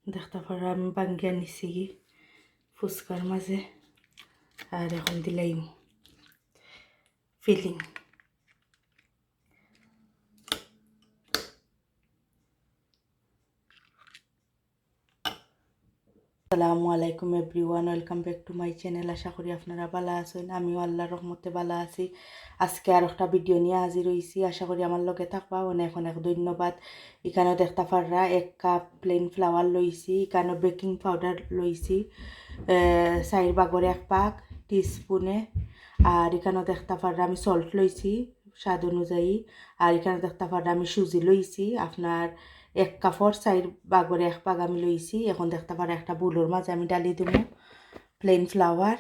দেখতে পারো আমি বাঙ্গিয়া নিছি কি ফুচকার মাঝে আর এখন দিলাম ফিলিং। আসসালামু আলাইকুম everyone, welcome back to my channel. আশা করি আপনারা ভালো আছেন, আমিও আল্লাহর রহমতে ভালো আছি। আজকে আর একটা ভিডিও নিয়ে হাজির হয়েছি, আশা করি আমার লগে থাকবা। অনেক অনেক ধন্যবাদ। এখানে দেখতে পাররা 1 কাপ প্লেন ফ্লাওয়ার লইছি, এখানে বেকিং পাউডার লইছি 4 ভাগের 1 ভাগ টিস্পুনে। আর এখানে দেখতে পাররা আমি সল্ট লইছি স্বাদ অনুযায়ী। আর এখানে দেখতে পাররা আমি সুজি লইছি আপনার 1 কাপর 4 ভাগের 1 ভাগ আমি লইছি। এখন দেখতে পারো একটা বুলোর মাঝে আমি ডালি দিব প্লেন ফ্লাওয়ার।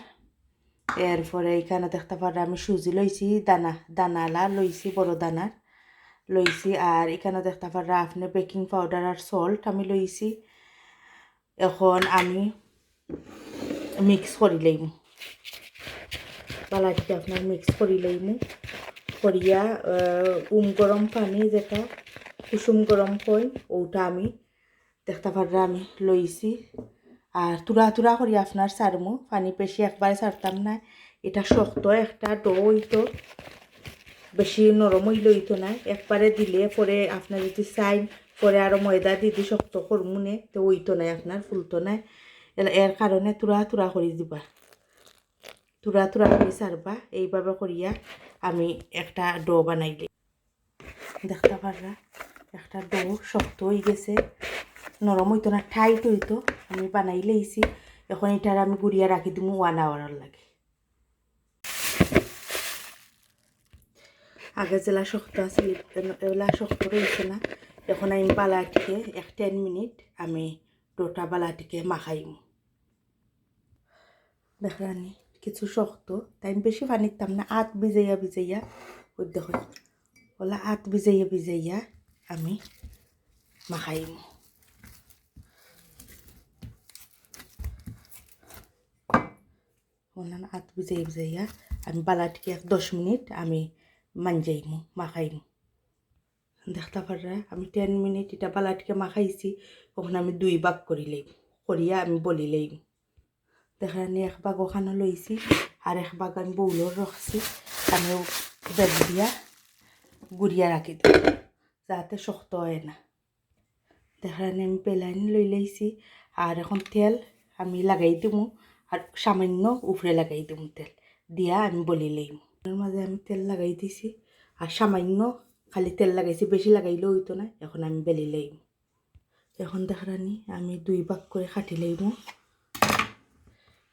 এরপরে এখানে দেখতে পারো আমি সুজি লইছি দানালা লইছি, বড় দানার লইছি। আর এখানে দেখতে পারো আপনি বেকিং পাউডার আর সল্ট আমি লইছি। এখন আমি মিক্স করি লইম, বালাটিকে আপনার মিক্স করি লইম করিয়া গরম পানি যেটা কুসুম গরম কই ওটা আমি দেখতে পাররা আমি লইছি। আর তুরা করি আপনার সারমু, পানি বেশি একবারে সারতাম না। এটা শক্ত একটা ডো হইতো, বেশি নরম হইলে হইতো না। একবারে দিলে পরে আপনার যদি চাই পরে আরও ময়দা দিদি শক্ত করমুনে তো হইতো না, আপনার ফুলতো না। এর কারণে তুরা করি দিবা, তুরা করে সারবা। এইভাবে করিয়া আমি একটা ডো বানাইলি দেখতে পাররা একটা ডো শক্ত হয়ে গেছে, নরম হইতো না, টাইট হইতো। আমি বানাই লইছি। এখন এটার আমি গুড়িয়া রাখি দিব 1 আওয়ারের লাগে। আগে যেলা শক্ত আছে এগুলা শক্ত রয়েছে না। এখন আমি বালাটিকে 10 মিনিট আমি ডোটা বালাটিকে মাখাইম। দেখলানি কিছু শক্ত, তাই আমি বেশি পানি দিতাম না। আত ভিজাইয়া ওই দেখো ওলা আত ভিজাইয়া আমি মাখাইম। বললাম আত ভিজাইয়া আমি বালাটিকে 10 মিনিট আমি মাঞ্জাইমু মাখাইমু। দেখতে পাররা আমি 10 মিনিট এটা বালাটিকে মাখাইছি। ওখান আমি 2 ভাগ করিয়া আমি বলি লইম। দেখানি 1 ভাগ ওখানে লইছি আর 1 ভাগ আমি বউলর রাখছি। আমি বেগ দিয়া গুড়িয়া রাখি দিই যাতে শক্ত হয় না। দেখানি আমি পেলাইন লইছি। আর এখন তেল আমি লাগাই দিমু আর সামান্য উপরে লাগাই দিমু তেল দিয়া আমি বলি লইম। এর মাঝে আমি তেল লাগাই দিছি আর সামান্য খালি তেল লাগাইছি, বেশি লাগাইলেও হইতো না। এখন আমি বেলি লইম। এখন দেখানি আমি 2 ভাগ করে কাটি লইমু।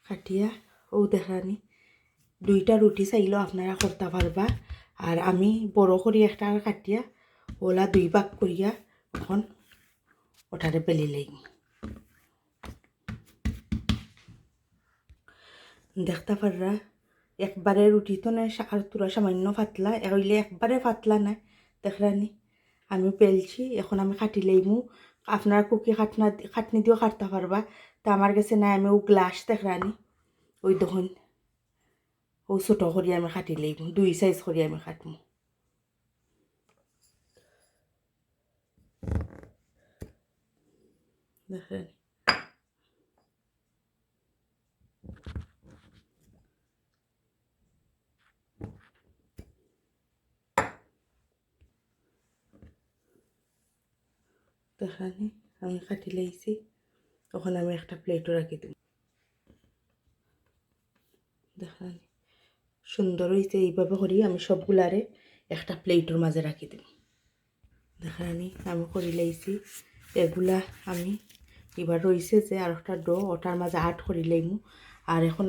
কাটিয়া ও দেখানি 2টা রুটি চাইলেও আপনারা করতে পারবা। আর আমি বড় করি একটা কাটিয়া ওলা 2 ভাগ করিয়া এখন ওটারে বেলি লইম। দেখতে পাররা একবারে রুটি তো না, আর তুরা সামান্য পাতলা হইলে একবারে পাতলা না। দেখরানি আমি পেলছি, এখন আমি কাটি লইমু। আপনারা কুকি খাটনি দিয়েও কাটতে পারবা। তা আমার কাছে না, আমি ও গ্লাস দেখরানি ওই দেখুন ও ছোটো করি আমি কাটি লইমু, 2 সাইজ করি আমি কাটমু। দেখেন দেখানি আমি কাটি লাইছি। তখন আমি একটা প্লেটও রাখি দিব। দেখানি সুন্দর হয়েছে। এইভাবে করি আমি সবগুলারে একটা প্লেটের মাঝে রাখি দিব। দেখানি আমি করি লাইছি। এগুলা আমি এবার রয়েছে যে আর একটা ডো ওটার মাঝে আট করি লাইমু। আর এখন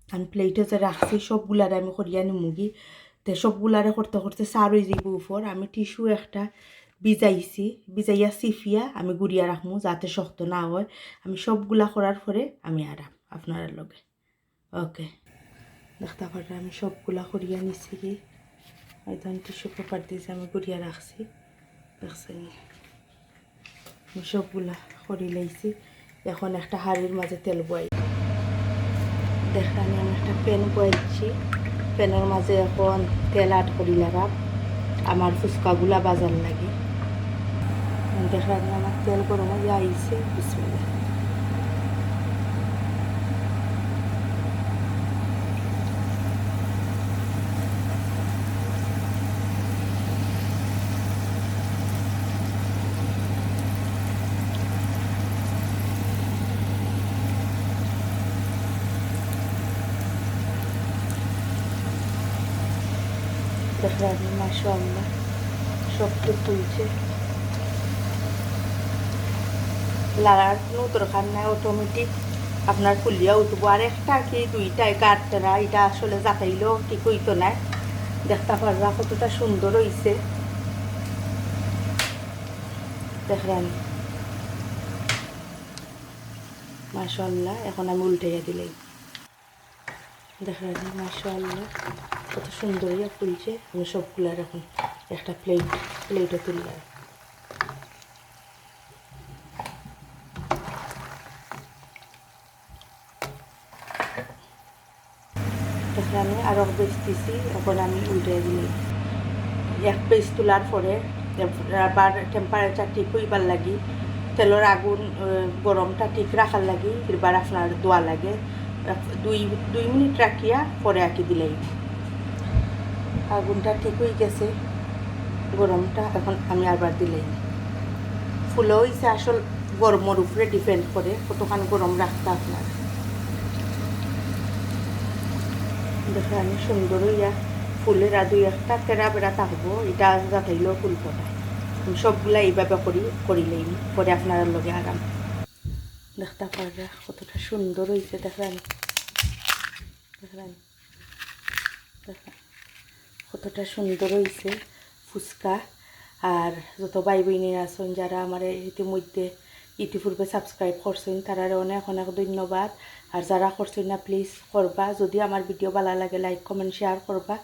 আমি প্লেটে যে রাখছি সবগুলারে আমি করিয়া নিমুগি। তো সবগুলারে করতে করতে সার হয়ে যাইব উপর। আমি টিস্যু একটা ভিজাইয়া সিফিয়া আমি গুড়িয়া রাখমু যাতে শক্ত না হয়। আমি সবগুলা করার পরে আমি আরাম আপনার লগে। ওকে দেখতে পারে আমি সবগুলা করিয়া নিছি কি একদম টিস্যু পেপার দিয়েছি আমি গুড়িয়া রাখছি। দেখছেন আমি সবগুলা করি লাইছি। এখন একটা হাঁড়ির মাঝে তেল বয়াই দেখলাম আমি একটা প্যান বয়াইছি। প্যানের মাঝে এখন তেল আট করি লাগাম আমার ফুচকাগুলা বাজার লাগে। দেখলাম আমার তেল গরম হয়ে আইছে। বিসমিল্লাহ দেখলাম মাশাআল্লাহ সব তো তুলছে লাগার কোনো দরকার নাই অটোমেটিক আপনার ফুলিয়া উঠব আর একটা কি দুইটায় গাড়তে না এটা আসলে যাতাইলেও ঠিক হইতো না দেখতে পারবা কতটা সুন্দর হইছে দেখলাম মাশাআল্লাহ এখন আমি উল্টাইয়া দিলাই দেখলাম মাশাআল্লাহ কত সুন্দর ইয়া ফুলছে আমি সবগুলার এখন একটা প্লেটে তুললাম তখন আমি আরও বেচতেছি এখন আমি উল্টে দিই এক পেজ তোলার পরে আবার টেম্পারেচার ঠিক হইবার লাগি তেলের আগুন গরমটা ঠিক রাখার লাগি এবার আপনার দোয়া লাগে দুই মিনিট রাখিয়া পরে আঁকি দিলেই আগুনটা ঠিক হয়ে গেছে গরমটা এখন আমি আবার দিলেই ফুলও হয়েছে আসল গরমের উপরে ডিপেন্ড করে কতক্ষণ গরম রাখতে আপনার দেখে আমি সুন্দর হইয়া ফুলের দুই একটা তেরা বেড়া থাকবো এটা যাতাইলেও ফুল ফোটায় আমি সবগুলা এইভাবে করিলেই পরে আপনার লগে আরাম দেখতে পারবে কতটা সুন্দর হয়েছে দেখেন দেখেন কতটা সুন্দর হয়েছে ফুচকা আর যত ভাই বোনেরা আছেন যারা আমার ইতিমধ্যে ইতিপূর্বে সাবস্ক্রাইব করছেন তারা অনেক অনেক ধন্যবাদ আর যারা করছেন না প্লিজ করবা যদি আমার ভিডিও ভালো লাগে লাইক কমেন্ট শেয়ার করবা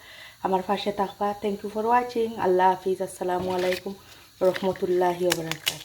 আমার পাশে থাকবা থ্যাংক ইউ ফর ওয়াচিং আল্লাহ হাফিজ আসসালামু আলাইকুম রহমতুল্লাহি ওয়া বারাকাতুহু।